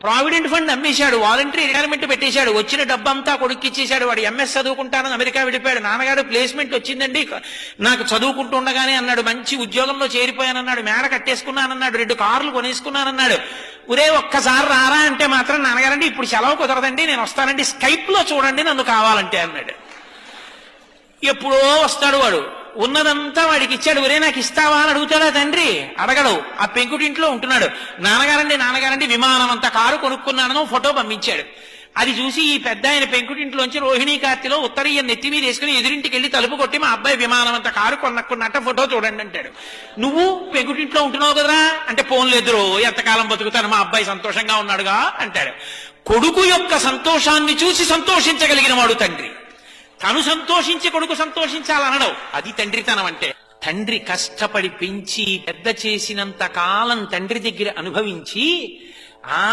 Provident fund అమ్మేశాడు, voluntary retirement పెట్టేశాడు, వచ్చిన డబ్బంతా కొడుక్కి ఇచ్చేశాడు. వాడు ఎంఎస్ చదువుకుంటానని అమెరికా వెళ్ళిపోయాడు. నాన్నగారు ప్లేస్మెంట్ వచ్చిందండి నాకు చదువుకుంటూ ఉండగానే అన్నాడు, మంచి ఉద్యోగంలో చేరిపోయానన్నాడు, మేడ కట్టేసుకున్నానన్నాడు, 2 కార్లు కొనేసుకున్నానన్నాడు. ఒరే ఒక్కసారి రారా అంటే మాత్రం నాన్నగారండి ఇప్పుడు సెలవు కుదరదండి, నేను వస్తానండి, స్కైప్ లో చూడండి నన్ను కావాలంటే అన్నాడు. ఎప్పుడో వస్తాడు వాడు, ఉన్నదంతా వాడికి ఇచ్చాడు. ఒరే నాకు ఇస్తావా అని అడుగుతాడా తండ్రి? అడగడు. ఆ పెంకుటింట్లో ఉంటున్నాడు. నాన్నగారండి విమానం అంత కారు కొనుక్కున్నానని ఫోటో పంపించాడు. అది చూసి ఈ పెద్ద ఆయన పెంకుటింట్లోంచి రోహిణీ కార్తిలో ఉత్తరీయం నెత్తి మీద వేసుకుని ఎదురింటికి వెళ్ళి తలుపు కొట్టి మా అబ్బాయి విమానం అంత కారు కొన్నట్ట ఫోటో చూడండి అంటాడు. నువ్వు పెంకుటింట్లో ఉంటున్నావు కదరా అంటే, పోన్లేదురో ఎంతకాలం బతుకుతాను, మా అబ్బాయి సంతోషంగా ఉన్నాడుగా అంటాడు. కొడుకు యొక్క సంతోషాన్ని చూసి సంతోషించగలిగిన వాడు తండ్రి. తను సంతోషించి కొడుకు సంతోషించాలనడం అది తండ్రితనం అంటే. తండ్రి కష్టపడి పెంచి పెద్ద చేసినంత కాలం తండ్రి దగ్గర అనుభవించి ఆ